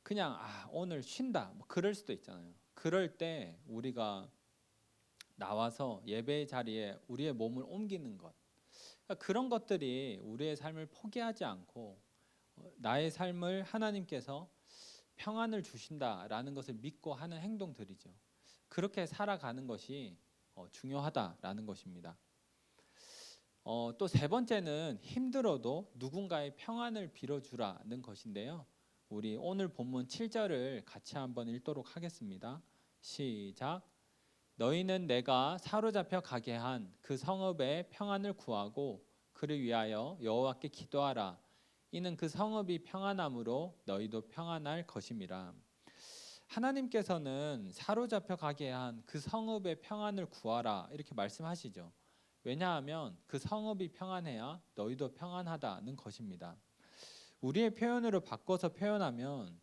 그냥 오늘 쉰다 뭐 그럴 수도 있잖아요. 그럴 때 우리가 나와서 예배 자리에 우리의 몸을 옮기는 것 그러니까 그런 것들이 우리의 삶을 포기하지 않고 나의 삶을 하나님께서 평안을 주신다라는 것을 믿고 하는 행동들이죠. 그렇게 살아가는 것이 중요하다라는 것입니다. 또 세 번째는 힘들어도 누군가의 평안을 빌어주라는 것인데요. 우리 오늘 본문 7절을 같이 한번 읽도록 하겠습니다. 시작. 너희는 내가 사로잡혀 가게 한 그 성읍의 평안을 구하고 그를 위하여 여호와께 기도하라. 이는 그 성읍이 평안함으로 너희도 평안할 것임이라. 하나님께서는 사로잡혀 가게 한 그 성읍의 평안을 구하라 이렇게 말씀하시죠. 왜냐하면 그 성읍이 평안해야 너희도 평안하다는 것입니다. 우리의 표현으로 바꿔서 표현하면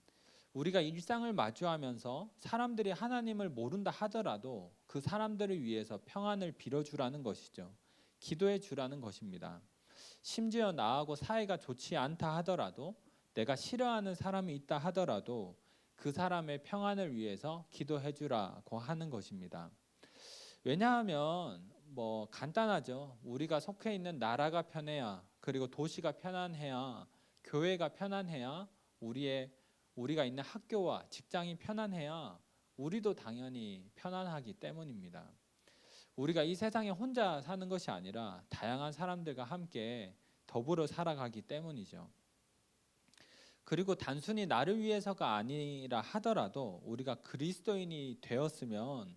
우리가 일상을 마주하면서 사람들이 하나님을 모른다 하더라도 그 사람들을 위해서 평안을 빌어주라는 것이죠. 기도해 주라는 것입니다. 심지어 나하고 사이가 좋지 않다 하더라도 내가 싫어하는 사람이 있다 하더라도 그 사람의 평안을 위해서 기도해 주라고 하는 것입니다. 왜냐하면 뭐 간단하죠. 우리가 속해 있는 나라가 편해야 그리고 도시가 편안해야 교회가 편안해야 우리가 있는 학교와 직장이 편안해야 우리도 당연히 편안하기 때문입니다. 우리가 이 세상에 혼자 사는 것이 아니라 다양한 사람들과 함께 더불어 살아가기 때문이죠. 그리고 단순히 나를 위해서가 아니라 하더라도 우리가 그리스도인이 되었으면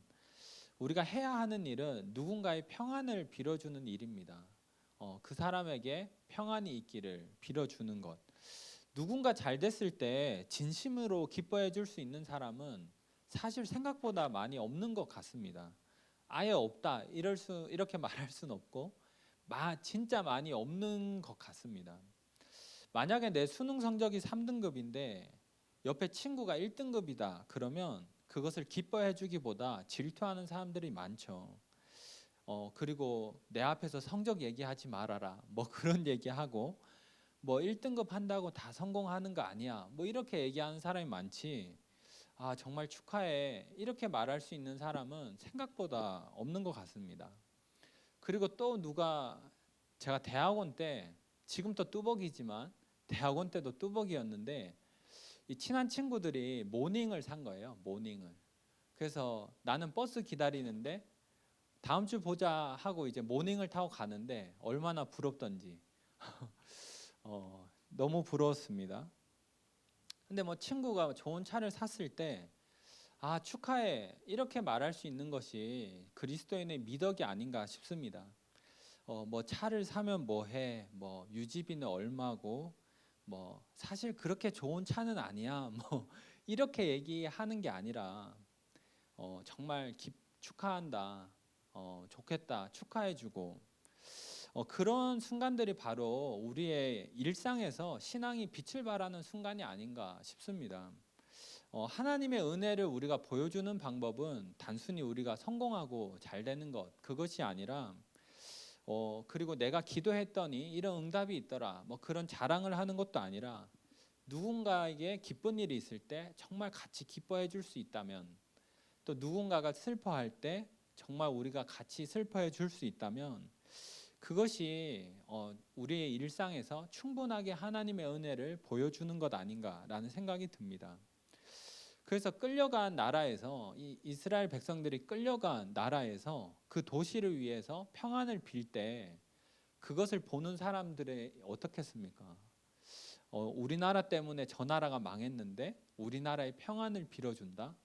우리가 해야 하는 일은 누군가의 평안을 빌어주는 일입니다. 그 사람에게 평안이 있기를 빌어주는 것. 누군가 잘 됐을 때 진심으로 기뻐해 줄 수 있는 사람은 사실 생각보다 많이 없는 것 같습니다. 아예 없다 이렇게 말할 수는 없고 진짜 많이 없는 것 같습니다. 만약에 내 수능 성적이 3등급인데 옆에 친구가 1등급이다 그러면 그것을 기뻐해 주기보다 질투하는 사람들이 많죠. 그리고 내 앞에서 성적 얘기하지 말아라 뭐 그런 얘기하고 뭐 1등급 한다고 다 성공하는 거 아니야 뭐 이렇게 얘기하는 사람이 많지 정말 축하해 이렇게 말할 수 있는 사람은 생각보다 없는 것 같습니다. 그리고 또 제가 대학원 때 지금 또 뚜벅이지만 대학원 때도 뚜벅이였는데 이 친한 친구들이 모닝을 산 거예요. 모닝을. 그래서 나는 버스 기다리는데 다음 주 보자 하고 이제 모닝을 타고 가는데 얼마나 부럽던지 너무 부러웠습니다. 근데 뭐 친구가 좋은 차를 샀을 때 아, 축하해 이렇게 말할 수 있는 것이 그리스도인의 미덕이 아닌가 싶습니다. 뭐 차를 사면 뭐해, 뭐 유지비는 얼마고, 뭐 사실 그렇게 좋은 차는 아니야, 뭐 이렇게 얘기하는 게 아니라 정말 축하한다, 좋겠다, 축하해주고 그런 순간들이 바로 우리의 일상에서 신앙이 빛을 발하는 순간이 아닌가 싶습니다. 하나님의 은혜를 우리가 보여주는 방법은 단순히 우리가 성공하고 잘 되는 것 그것이 아니라 그리고 내가 기도했더니 이런 응답이 있더라 뭐 그런 자랑을 하는 것도 아니라 누군가에게 기쁜 일이 있을 때 정말 같이 기뻐해 줄 수 있다면 또 누군가가 슬퍼할 때 정말 우리가 같이 슬퍼해 줄 수 있다면 그것이 우리의 일상에서 충분하게 하나님의 은혜를 보여주는 것 아닌가라는 생각이 듭니다. 그래서 끌려간 나라에서 이 이스라엘 백성들이 끌려간 나라에서 그 도시를 위해서 평안을 빌 때 그것을 보는 사람들이 어떻겠습니까? 우리나라 때문에 저 나라가 망했는데 우리나라의 평안을 빌어준다?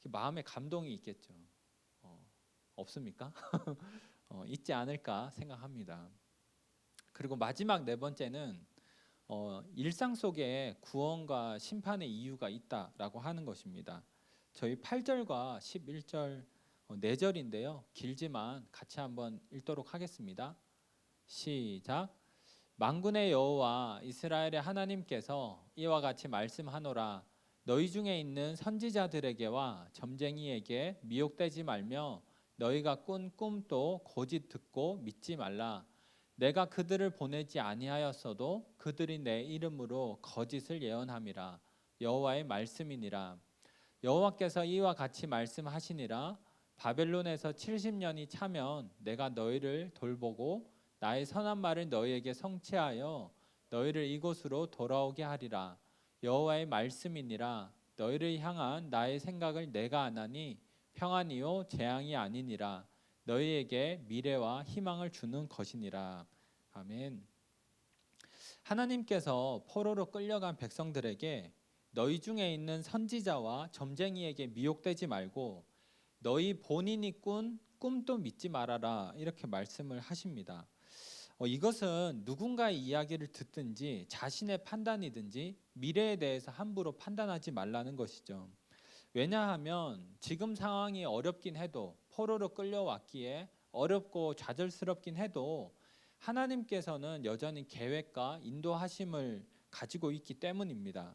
마음에 감동이 있겠죠. 없습니까? 있지 않을까 생각합니다. 그리고 마지막 네 번째는 일상 속에 구원과 심판의 이유가 있다라고 하는 것입니다. 저희 8절과 11절 4절인데요. 길지만 같이 한번 읽도록 하겠습니다. 시작. 만군의 여호와 이스라엘의 하나님께서 이와 같이 말씀하노라. 너희 중에 있는 선지자들에게와 점쟁이에게 미혹되지 말며 너희가 꾼 꿈도 고짓 듣고 믿지 말라. 내가 그들을 보내지 아니하였어도 그들이 내 이름으로 거짓을 예언함이라. 여호와의 말씀이니라. 여호와께서 이와 같이 말씀하시니라. 바벨론에서 70년이 차면 내가 너희를 돌보고 나의 선한 말을 너희에게 성취하여 너희를 이곳으로 돌아오게 하리라. 여호와의 말씀이니라. 너희를 향한 나의 생각을 내가 아나니 평안이요 재앙이 아니니라. 너희에게 미래와 희망을 주는 것이니라. 아멘. 하나님께서 포로로 끌려간 백성들에게 너희 중에 있는 선지자와 점쟁이에게 미혹되지 말고 너희 본인이 꾼 꿈도 믿지 말아라 이렇게 말씀을 하십니다. 이것은 누군가의 이야기를 듣든지 자신의 판단이든지 미래에 대해서 함부로 판단하지 말라는 것이죠. 왜냐하면 지금 상황이 어렵긴 해도 포로로 끌려왔기에 어렵고 좌절스럽긴 해도 하나님께서는 여전히 계획과 인도하심을 가지고 있기 때문입니다.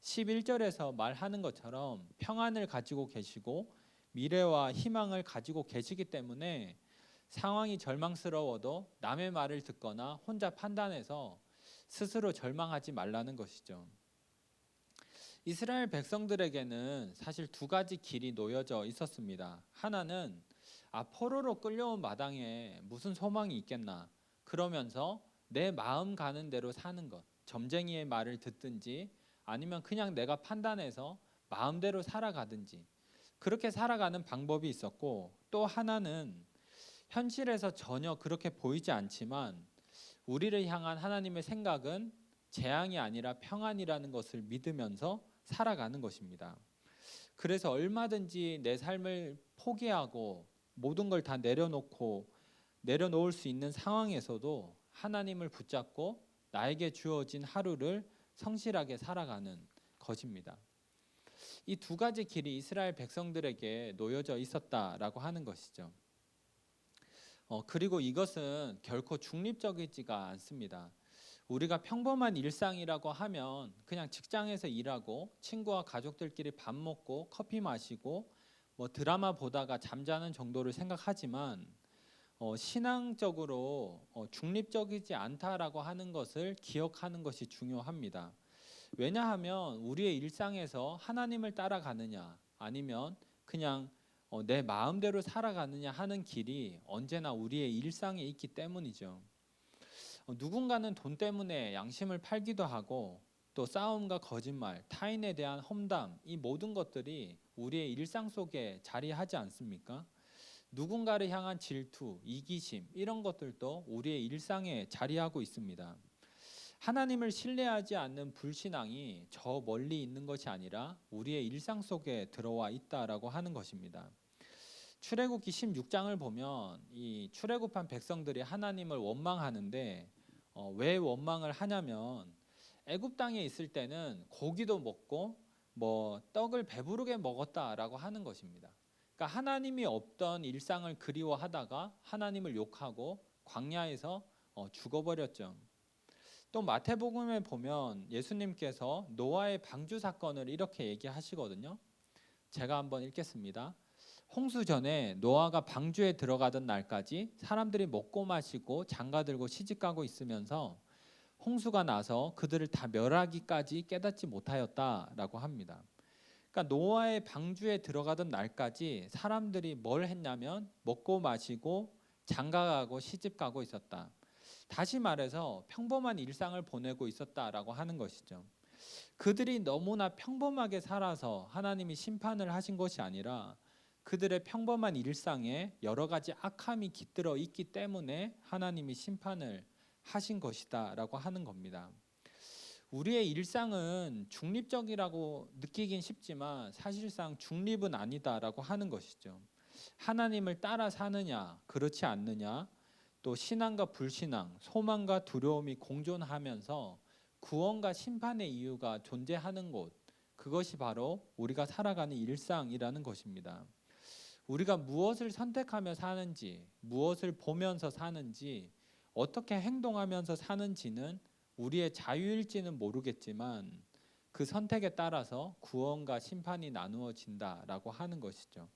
11절에서 말하는 것처럼 평안을 가지고 계시고 미래와 희망을 가지고 계시기 때문에 상황이 절망스러워도 남의 말을 듣거나 혼자 판단해서 스스로 절망하지 말라는 것이죠. 이스라엘 백성들에게는 사실 두 가지 길이 놓여져 있었습니다. 하나는 포로로 끌려온 마당에 무슨 소망이 있겠나 그러면서 내 마음 가는 대로 사는 것, 점쟁이의 말을 듣든지 아니면 그냥 내가 판단해서 마음대로 살아가든지 그렇게 살아가는 방법이 있었고, 또 하나는 현실에서 전혀 그렇게 보이지 않지만 우리를 향한 하나님의 생각은 재앙이 아니라 평안이라는 것을 믿으면서 살아가는 것입니다. 그래서 얼마든지 내 삶을 포기하고 모든 걸 다 내려놓을 수 있는 상황에서도 하나님을 붙잡고 나에게 주어진 하루를 성실하게 살아가는 것입니다. 이 두 가지 길이 이스라엘 백성들에게 놓여져 있었다라고 하는 것이죠. 그리고 이것은 결코 중립적이지가 않습니다. 우리가 평범한 일상이라고 하면 그냥 직장에서 일하고 친구와 가족들끼리 밥 먹고 커피 마시고 뭐 드라마 보다가 잠자는 정도를 생각하지만 신앙적으로 중립적이지 않다라고 하는 것을 기억하는 것이 중요합니다. 왜냐하면 우리의 일상에서 하나님을 따라가느냐 아니면 그냥 내 마음대로 살아가느냐 하는 길이 언제나 우리의 일상에 있기 때문이죠. 누군가는 돈 때문에 양심을 팔기도 하고 또 싸움과 거짓말, 타인에 대한 험담 이 모든 것들이 우리의 일상 속에 자리하지 않습니까? 누군가를 향한 질투, 이기심 이런 것들도 우리의 일상에 자리하고 있습니다. 하나님을 신뢰하지 않는 불신앙이 저 멀리 있는 것이 아니라 우리의 일상 속에 들어와 있다라고 하는 것입니다. 출애굽기 16장을 보면 이 출애굽한 백성들이 하나님을 원망하는데 왜 원망을 하냐면 애굽 땅에 있을 때는 고기도 먹고 뭐 떡을 배부르게 먹었다라고 하는 것입니다. 그러니까 하나님이 없던 일상을 그리워하다가 하나님을 욕하고 광야에서 죽어버렸죠. 또 마태복음에 보면 예수님께서 노아의 방주 사건을 이렇게 얘기하시거든요. 제가 한번 읽겠습니다. 홍수 전에 노아가 방주에 들어가던 날까지 사람들이 먹고 마시고 장가들고 시집가고 있으면서 홍수가 나서 그들을 다 멸하기까지 깨닫지 못하였다라고 합니다. 그러니까 노아의 방주에 들어가던 날까지 사람들이 뭘 했냐면 먹고 마시고 장가가고 시집가고 있었다. 다시 말해서 평범한 일상을 보내고 있었다라고 하는 것이죠. 그들이 너무나 평범하게 살아서 하나님이 심판을 하신 것이 아니라 그들의 평범한 일상에 여러 가지 악함이 깃들어 있기 때문에 하나님이 심판을 하신 것이다라고 하는 겁니다. 우리의 일상은 중립적이라고 느끼긴 쉽지만 사실상 중립은 아니다라고 하는 것이죠. 하나님을 따라 사느냐 그렇지 않느냐, 또 신앙과 불신앙, 소망과 두려움이 공존하면서 구원과 심판의 이유가 존재하는 곳, 그것이 바로 우리가 살아가는 일상이라는 것입니다. 우리가 무엇을 선택하며 사는지, 무엇을 보면서 사는지, 어떻게 행동하면서 사는지는 우리의 자유일지는 모르겠지만 그 선택에 따라서 구원과 심판이 나누어진다라고 하는 것이죠.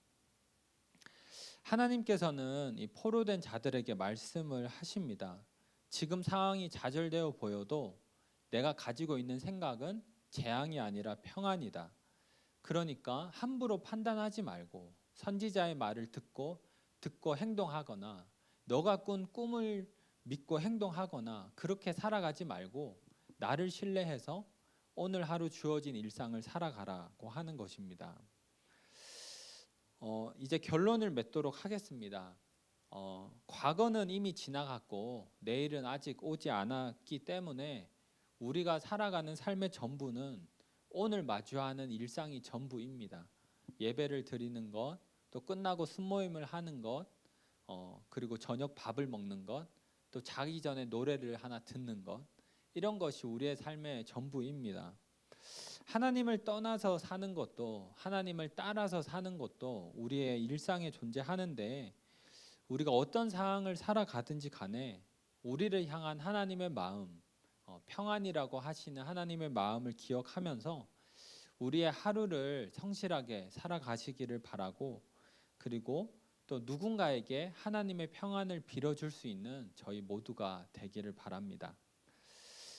하나님께서는 이 포로된 자들에게 말씀을 하십니다. 지금 상황이 좌절되어 보여도 내가 가지고 있는 생각은 재앙이 아니라 평안이다. 그러니까 함부로 판단하지 말고 선지자의 말을 듣고 행동하거나 너가 꾼 꿈을 믿고 행동하거나 그렇게 살아가지 말고 나를 신뢰해서 오늘 하루 주어진 일상을 살아가라고 하는 것입니다. 이제 결론을 맺도록 하겠습니다. 과거는 이미 지나갔고 내일은 아직 오지 않았기 때문에 우리가 살아가는 삶의 전부는 오늘 마주하는 일상이 전부입니다. 예배를 드리는 것, 또 끝나고 순모임을 하는 것, 그리고 저녁 밥을 먹는 것, 또 자기 전에 노래를 하나 듣는 것, 이런 것이 우리의 삶의 전부입니다. 하나님을 떠나서 사는 것도 하나님을 따라서 사는 것도 우리의 일상에 존재하는데 우리가 어떤 상황을 살아가든지 간에 우리를 향한 하나님의 마음, 평안이라고 하시는 하나님의 마음을 기억하면서 우리의 하루를 성실하게 살아가시기를 바라고, 그리고 또 누군가에게 하나님의 평안을 빌어줄 수 있는 저희 모두가 되기를 바랍니다.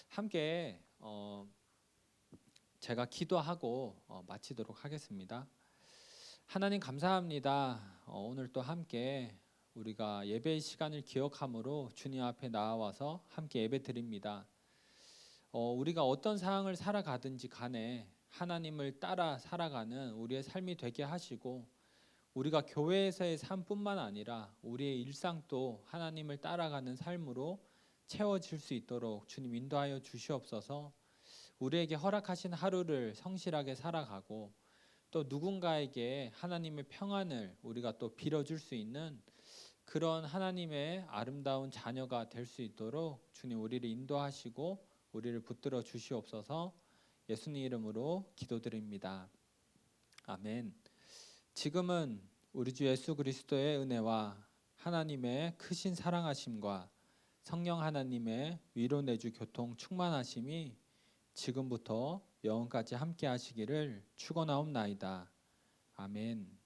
함께 제가 기도하고 마치도록 하겠습니다. 하나님 감사합니다. 오늘 또 함께 우리가 예배의 시간을 기억함으로 주님 앞에 나와서 함께 예배 드립니다. 우리가 어떤 상황을 살아가든지 간에 하나님을 따라 살아가는 우리의 삶이 되게 하시고, 우리가 교회에서의 삶뿐만 아니라 우리의 일상도 하나님을 따라가는 삶으로 채워질 수 있도록 주님 인도하여 주시옵소서. 우리에게 허락하신 하루를 성실하게 살아가고 또 누군가에게 하나님의 평안을 우리가 또 빌어줄 수 있는 그런 하나님의 아름다운 자녀가 될 수 있도록 주님 우리를 인도하시고 우리를 붙들어 주시옵소서. 예수님 이름으로 기도드립니다. 아멘. 지금은 우리 주 예수 그리스도의 은혜와 하나님의 크신 사랑하심과 성령 하나님의 위로 내주 교통 충만하심이 지금부터 영원까지 함께 하시기를 축원하옵나이다. 아멘.